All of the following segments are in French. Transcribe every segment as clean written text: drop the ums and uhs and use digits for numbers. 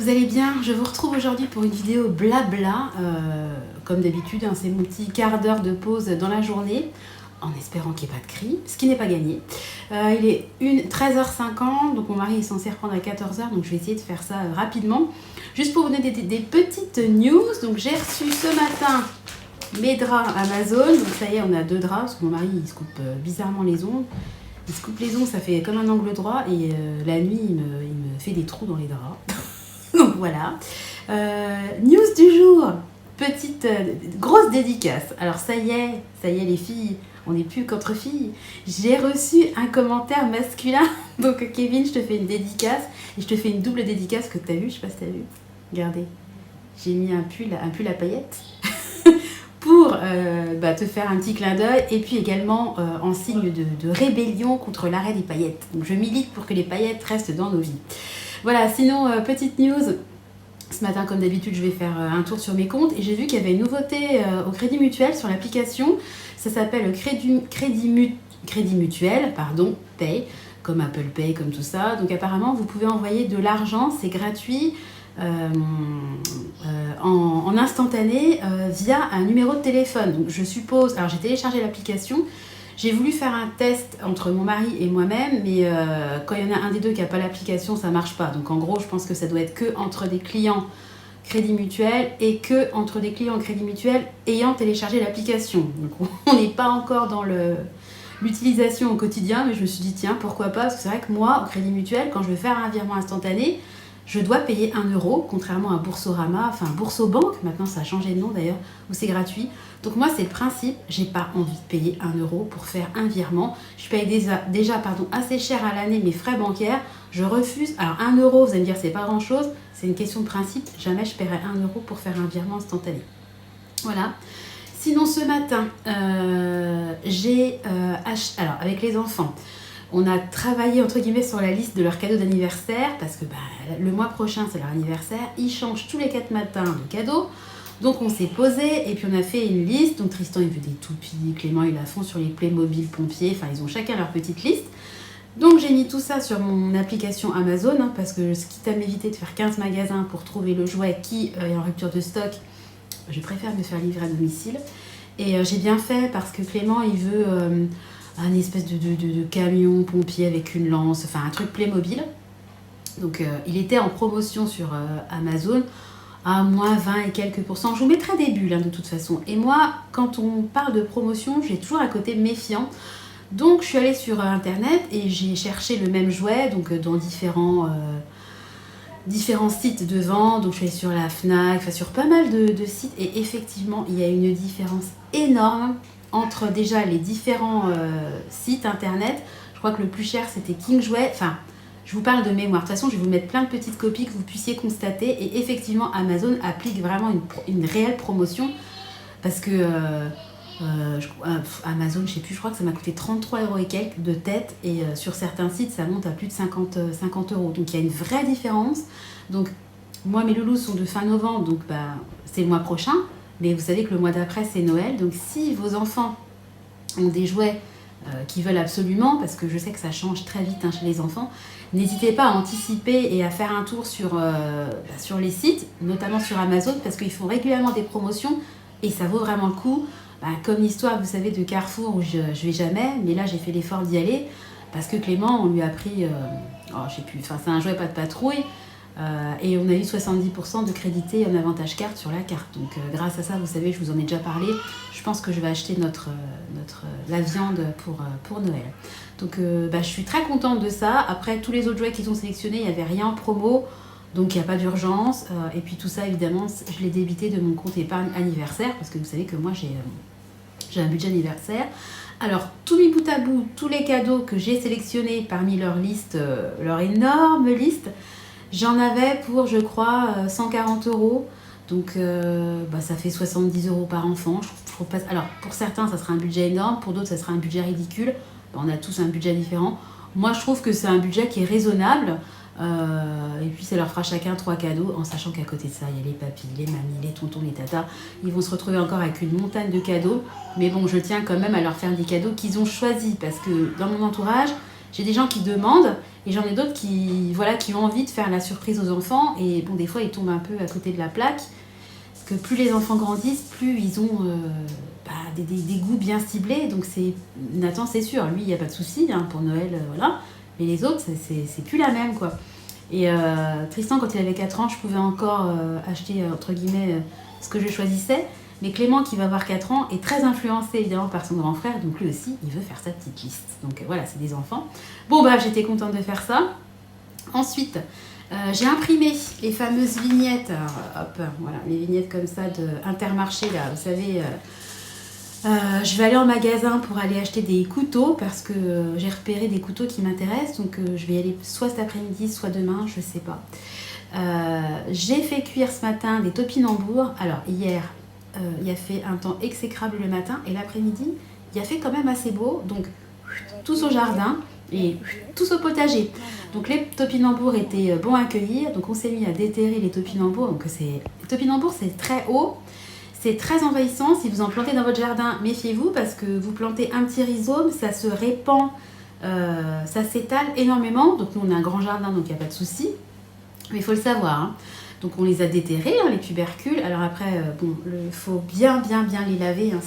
vous allez bien? Je vous retrouve aujourd'hui pour une vidéo blabla. Comme d'habitude, hein, c'est mon petit quart d'heure de pause dans la journée, en espérant qu'il n'y ait pas de cris, ce qui n'est pas gagné. Il est 13h50, donc mon mari est censé reprendre à 14h, donc je vais essayer de faire ça rapidement. Juste pour vous donner des petites news, donc j'ai reçu ce matin mes draps Amazon. Donc ça y est, on a 2 draps, parce que mon mari il se coupe bizarrement les ongles. Il se coupe les ongles, ça fait comme un angle droit, et la nuit il me fait des trous dans les draps. Donc voilà. News du jour. Petite grosse dédicace. Alors ça y est les filles, on n'est plus qu'entre filles. J'ai reçu un commentaire masculin. Donc Kevin, je te fais une dédicace et je te fais une double dédicace que tu as vu, je sais pas si tu as vu. Regardez. J'ai mis un pull à paillettes pour te faire un petit clin d'œil et puis également en signe de rébellion contre l'arrêt des paillettes. Donc je milite pour que les paillettes restent dans nos vies. Voilà, sinon petite news. Ce matin, comme d'habitude, je vais faire un tour sur mes comptes et j'ai vu qu'il y avait une nouveauté au Crédit Mutuel sur l'application. Ça s'appelle Crédit Mutuel, Pay, comme Apple Pay, comme tout ça. Donc apparemment, vous pouvez envoyer de l'argent, c'est gratuit, en instantané via un numéro de téléphone. Donc je suppose, alors j'ai téléchargé l'application. J'ai voulu faire un test entre mon mari et moi-même, mais quand il y en a un des deux qui n'a pas l'application, ça ne marche pas. Donc en gros, je pense que ça doit être que entre des clients Crédit Mutuel et que entre des clients Crédit Mutuel ayant téléchargé l'application. Donc on n'est pas encore dans l'utilisation au quotidien, mais je me suis dit tiens, pourquoi pas, parce que c'est vrai que moi, au Crédit Mutuel, quand je veux faire un virement instantané, je dois payer 1 €, contrairement à Boursorama, enfin Boursobank, maintenant ça a changé de nom d'ailleurs, où c'est gratuit. Donc moi c'est le principe, j'ai pas envie de payer 1 € pour faire un virement. Je paye déjà assez cher à l'année mes frais bancaires, je refuse. Alors 1 €, vous allez me dire c'est pas grand chose, c'est une question de principe, jamais je paierai 1 € pour faire un virement instantané. Voilà. Sinon ce matin, j'ai acheté, alors avec les enfants, on a travaillé entre guillemets sur la liste de leurs cadeaux d'anniversaire parce que le mois prochain c'est leur anniversaire, ils changent tous les 4 matins de cadeaux. Donc on s'est posé et puis on a fait une liste. Donc Tristan il veut des toupies, Clément il a fond sur les Playmobil pompiers, enfin ils ont chacun leur petite liste. Donc j'ai mis tout ça sur mon application Amazon parce que quitte à m'éviter de faire 15 magasins pour trouver le jouet qui est en rupture de stock, je préfère me faire livrer à domicile. Et j'ai bien fait parce que Clément il veut un espèce de camion pompier avec une lance, enfin un truc Playmobil. Donc il était en promotion sur Amazon à moins 20 et quelques %. Je vous mettrai des bulles de toute façon. Et moi, quand on parle de promotion, j'ai toujours un côté méfiant. Donc je suis allée sur internet et j'ai cherché le même jouet donc dans différents sites de vente. Donc je suis allée sur la Fnac, enfin sur pas mal de sites et effectivement il y a une différence énorme entre déjà les différents sites internet. Je crois que le plus cher c'était King Jouet. Enfin, je vous parle de mémoire. De toute façon, je vais vous mettre plein de petites copies que vous puissiez constater. Et effectivement, Amazon applique vraiment une réelle promotion. Parce que Amazon, je sais plus, je crois que ça m'a coûté 33 € et quelques de tête. Et sur certains sites, ça monte à plus de 50 €. Donc il y a une vraie différence. Donc moi, mes loulous sont de fin novembre, donc c'est le mois prochain. Mais vous savez que le mois d'après, c'est Noël. Donc si vos enfants ont des jouets qu'ils veulent absolument, parce que je sais que ça change très vite chez les enfants, n'hésitez pas à anticiper et à faire un tour sur les sites, notamment sur Amazon, parce qu'ils font régulièrement des promotions et ça vaut vraiment le coup. Comme l'histoire, vous savez, de Carrefour où je vais jamais, mais là j'ai fait l'effort d'y aller, parce que Clément, on lui a pris, je sais plus, enfin c'est un jouet pas de patrouille, et on a eu 70% de crédité en avantage carte sur la carte. Donc grâce à ça, vous savez, je vous en ai déjà parlé, je pense que je vais acheter la viande pour Noël. Donc je suis très contente de ça. Après, tous les autres jouets qu'ils ont sélectionnés, il n'y avait rien en promo, donc il n'y a pas d'urgence. Et puis tout ça, évidemment, je l'ai débité de mon compte épargne anniversaire, parce que vous savez que moi, j'ai un budget anniversaire. Alors, tout mis bout à bout, tous les cadeaux que j'ai sélectionnés parmi leur liste, leur énorme liste, j'en avais pour, je crois, 140 €. Donc, ça fait 70 € par enfant. Je trouve pas... Alors, pour certains, ça sera un budget énorme. Pour d'autres, ça sera un budget ridicule. On a tous un budget différent. Moi, je trouve que c'est un budget qui est raisonnable. Et puis, ça leur fera chacun 3 cadeaux, en sachant qu'à côté de ça, il y a les papis, les mamies, les tontons, les tatas. Ils vont se retrouver encore avec une montagne de cadeaux. Mais bon, je tiens quand même à leur faire des cadeaux qu'ils ont choisis. Parce que dans mon entourage, J'ai des gens qui demandent et j'en ai d'autres qui, voilà, qui ont envie de faire la surprise aux enfants. Et bon, des fois, ils tombent un peu à côté de la plaque. Parce que plus les enfants grandissent, plus ils ont des goûts bien ciblés. Donc Nathan, c'est sûr, lui, il n'y a pas de souci hein, pour Noël, voilà. Mais les autres, c'est plus la même, quoi. Et Tristan, quand il avait 4 ans, je pouvais encore acheter, entre guillemets, ce que je choisissais. Mais Clément, qui va avoir 4 ans, est très influencé évidemment par son grand frère, donc lui aussi, il veut faire sa petite liste. Donc voilà, c'est des enfants. Bon, bah, j'étais contente de faire ça. Ensuite, j'ai imprimé les fameuses vignettes. Alors, hop, voilà, les vignettes comme ça de Intermarché, là, vous savez. Je vais aller en magasin pour aller acheter des couteaux parce que j'ai repéré des couteaux qui m'intéressent. Donc, je vais y aller soit cet après-midi, soit demain, je sais pas. J'ai fait cuire ce matin des topinambours. Alors, hier, il a fait un temps exécrable le matin et l'après-midi, il a fait quand même assez beau. Donc, tous au jardin et tous au potager. Donc, les topinambours étaient bons à cueillir. Donc, on s'est mis à déterrer les topinambours. Donc, les topinambours, c'est très haut. C'est très envahissant. Si vous en plantez dans votre jardin, méfiez-vous parce que vous plantez un petit rhizome, ça se répand, ça s'étale énormément. Donc, nous, on a un grand jardin, donc il n'y a pas de souci. Mais il faut le savoir, hein. Donc on les a déterrés, hein, les tubercules. Alors après, il faut bien les laver. Hein.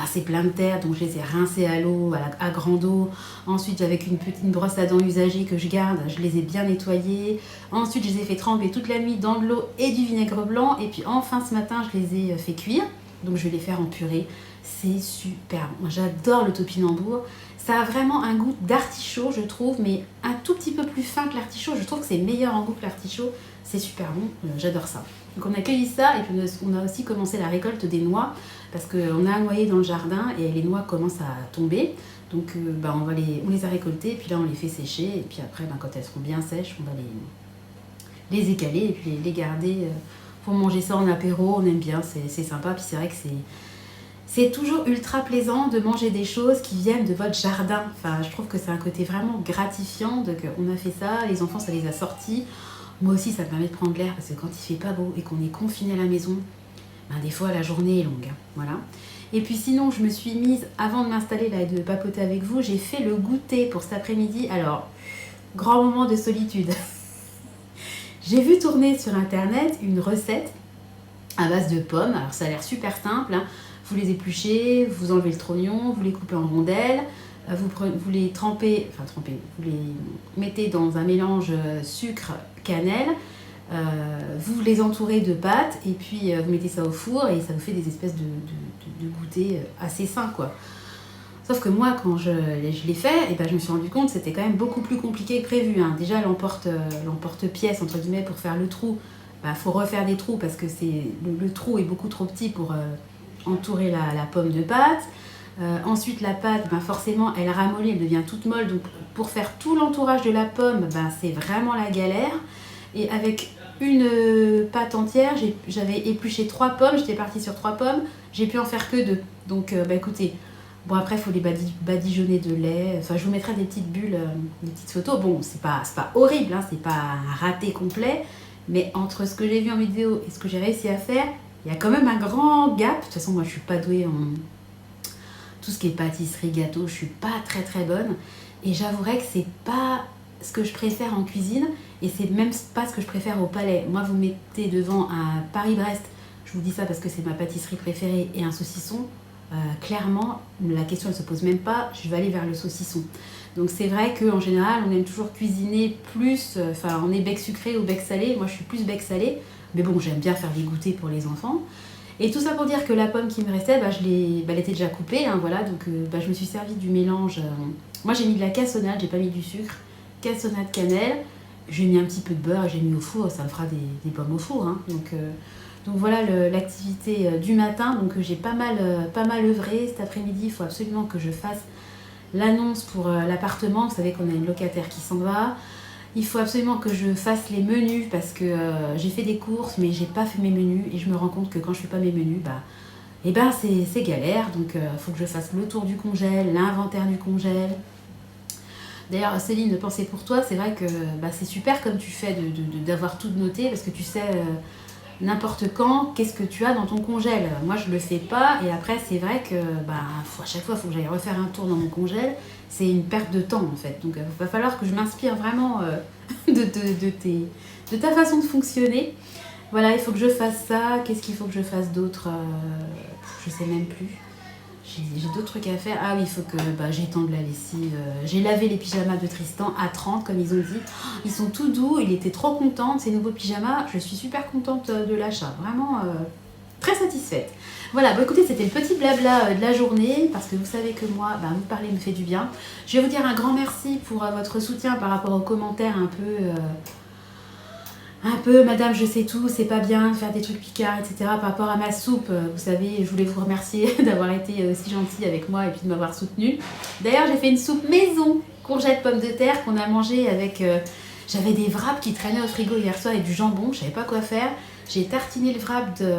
C'est plein de terre, donc je les ai rincés à l'eau, à grande eau. Ensuite, avec une petite brosse à dents usagée que je garde, je les ai bien nettoyés. Ensuite, je les ai fait tremper toute la nuit dans de l'eau et du vinaigre blanc. Et puis enfin, ce matin, je les ai fait cuire. Donc je vais les faire en purée. C'est super. Moi, j'adore le topinambour. Ça a vraiment un goût d'artichaut, je trouve, mais un tout petit peu plus fin que l'artichaut. Je trouve que c'est meilleur en goût que l'artichaut. C'est super bon, j'adore ça. Donc on a cueilli ça et puis on a aussi commencé la récolte des noix parce qu'on a un noyer dans le jardin et les noix commencent à tomber. Donc on les a récoltées et puis là on les fait sécher et puis après quand elles seront bien sèches, on va les écaler et puis les garder pour manger ça en apéro. On aime bien, c'est sympa. Puis c'est vrai que c'est toujours ultra plaisant de manger des choses qui viennent de votre jardin. Enfin, je trouve que c'est un côté vraiment gratifiant. Donc, on a fait ça, les enfants, ça les a sortis. Moi aussi, ça me permet de prendre l'air parce que quand il fait pas beau et qu'on est confiné à la maison, des fois, la journée est longue. Hein, voilà. Et puis sinon, je me suis mise, avant de m'installer là et de papoter avec vous, j'ai fait le goûter pour cet après-midi. Alors, grand moment de solitude. J'ai vu tourner sur Internet une recette à base de pommes. Alors, ça a l'air super simple, hein. Vous les épluchez, vous enlevez le trognon, vous les coupez en rondelles, vous les trempez, vous les mettez dans un mélange sucre-cannelle, vous les entourez de pâte et puis vous mettez ça au four et ça vous fait des espèces de goûter assez sains, quoi. Sauf que moi, quand je l'ai fait, je me suis rendu compte que c'était quand même beaucoup plus compliqué que prévu. Hein. Déjà, l'emporte-pièce, entre guillemets, pour faire le trou, faut refaire des trous parce que le trou est beaucoup trop petit pour entourer la pomme de pâte. Ensuite, la pâte, forcément, elle ramollit, elle devient toute molle. Donc, pour faire tout l'entourage de la pomme, c'est vraiment la galère. Et avec une pâte entière, j'avais épluché 3 pommes, j'étais partie sur 3 pommes, j'ai pu en faire que 2. Donc, écoutez, bon, après, il faut les badigeonner de lait. Enfin, je vous mettrai des petites bulles, des petites photos. Bon, c'est pas horrible, hein, c'est pas un raté complet. Mais entre ce que j'ai vu en vidéo et ce que j'ai réussi à faire, il y a quand même un grand gap. De toute façon, moi, je suis pas douée en tout ce qui est pâtisserie, gâteau. Je suis pas très très bonne. Et j'avouerai que c'est pas ce que je préfère en cuisine. Et c'est même pas ce que je préfère au palais. Moi, vous mettez devant un Paris-Brest. Je vous dis ça parce que c'est ma pâtisserie préférée. Et un saucisson. Clairement, la question ne se pose même pas. Je vais aller vers le saucisson. Donc c'est vrai qu'en général, on aime toujours cuisiner plus. On est bec sucré ou bec salé. Moi, je suis plus bec salé. Mais bon, j'aime bien faire des goûters pour les enfants. Et tout ça pour dire que la pomme qui me restait, elle était déjà coupée. Hein, voilà, donc je me suis servi du mélange. Moi, j'ai mis de la cassonade, j'ai pas mis du sucre. Cassonade cannelle. J'ai mis un petit peu de beurre et j'ai mis au four. Ça me fera des pommes au four. Hein, donc voilà l'activité du matin. Donc j'ai pas mal œuvré. Cet après-midi, il faut absolument que je fasse l'annonce pour l'appartement. Vous savez qu'on a une locataire qui s'en va. Il faut absolument que je fasse les menus parce que j'ai fait des courses mais j'ai pas fait mes menus et je me rends compte que quand je fais pas mes menus, c'est galère. Donc il faut que je fasse le tour du congèle, l'inventaire du congèle. D'ailleurs, Céline, pensez pour toi, c'est vrai que c'est super comme tu fais d'avoir tout noté parce que tu sais n'importe quand, qu'est-ce que tu as dans ton congèle. Moi, je le fais pas, et après, c'est vrai que à chaque fois, il faut que j'aille refaire un tour dans mon congèle. C'est une perte de temps, en fait. Donc, il va falloir que je m'inspire vraiment de ta façon de fonctionner. Voilà, il faut que je fasse ça. Qu'est-ce qu'il faut que je fasse d'autre? Je sais même plus. J'ai d'autres trucs à faire. Ah oui, il faut que j'étende la lessive. J'ai lavé les pyjamas de Tristan à 30, comme ils ont dit. Ils sont tout doux. Il était trop content de ces nouveaux pyjamas. Je suis super contente de l'achat. Vraiment très satisfaite. Voilà, bon écoutez, c'était le petit blabla de la journée. Parce que vous savez que moi, vous parler me fait du bien. Je vais vous dire un grand merci pour votre soutien par rapport aux commentaires un peu, madame, je sais tout, c'est pas bien de faire des trucs picards, etc. Par rapport à ma soupe, vous savez, je voulais vous remercier d'avoir été aussi gentil avec moi et puis de m'avoir soutenu. D'ailleurs, j'ai fait une soupe maison, courgettes, pommes de terre, qu'on a mangé avec... j'avais des wraps qui traînaient au frigo hier soir et du jambon, je savais pas quoi faire. J'ai tartiné le wrap de...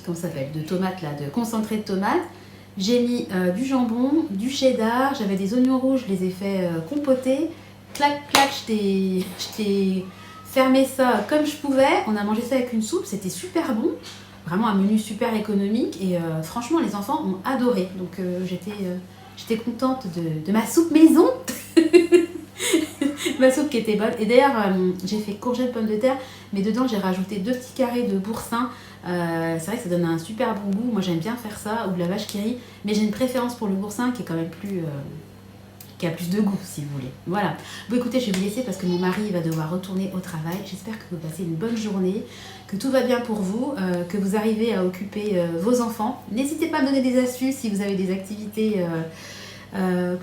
comment ça s'appelle? De tomates, là, de concentré de tomates. J'ai mis du jambon, du cheddar, j'avais des oignons rouges, je les ai fait compoter. Clac, clac, je t'ai fermé ça comme je pouvais. On a mangé ça avec une soupe, c'était super bon. Vraiment un menu super économique et franchement les enfants ont adoré. Donc j'étais contente de ma soupe maison. Ma soupe qui était bonne. Et d'ailleurs j'ai fait courgettes pommes de terre, mais dedans j'ai rajouté 2 petits carrés de boursin. C'est vrai que ça donne un super bon goût. Moi j'aime bien faire ça, ou de la vache qui rit, mais j'ai une préférence pour le boursin qui est quand même plus... qui a plus de goût, si vous voulez. Voilà. Bon, écoutez, je vais vous laisser parce que mon mari va devoir retourner au travail. J'espère que vous passez une bonne journée, que tout va bien pour vous, que vous arrivez à occuper vos enfants. N'hésitez pas à me donner des astuces si vous avez des activités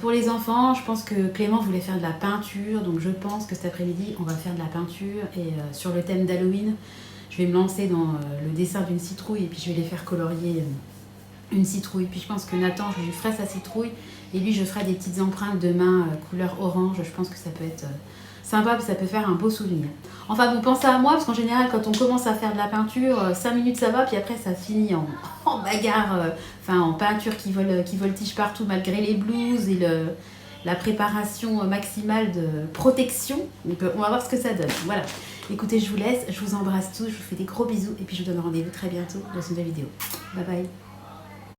pour les enfants. Je pense que Clément voulait faire de la peinture, donc je pense que cet après-midi, on va faire de la peinture. Et sur le thème d'Halloween, je vais me lancer dans le dessin d'une citrouille et puis je vais les faire colorier une citrouille. Puis je pense que Nathan, je lui ferai sa citrouille. Et lui, je ferai des petites empreintes de main couleur orange. Je pense que ça peut être sympa, ça peut faire un beau souvenir. Enfin bon, pensez à moi, parce qu'en général, quand on commence à faire de la peinture, 5 minutes ça va, puis après ça finit en bagarre, en peinture qui voltige partout malgré les blouses et la préparation maximale de protection. Donc on va voir ce que ça donne. Voilà. Écoutez, je vous laisse, je vous embrasse tous, je vous fais des gros bisous et puis je vous donne rendez-vous très bientôt dans une nouvelle vidéo. Bye bye.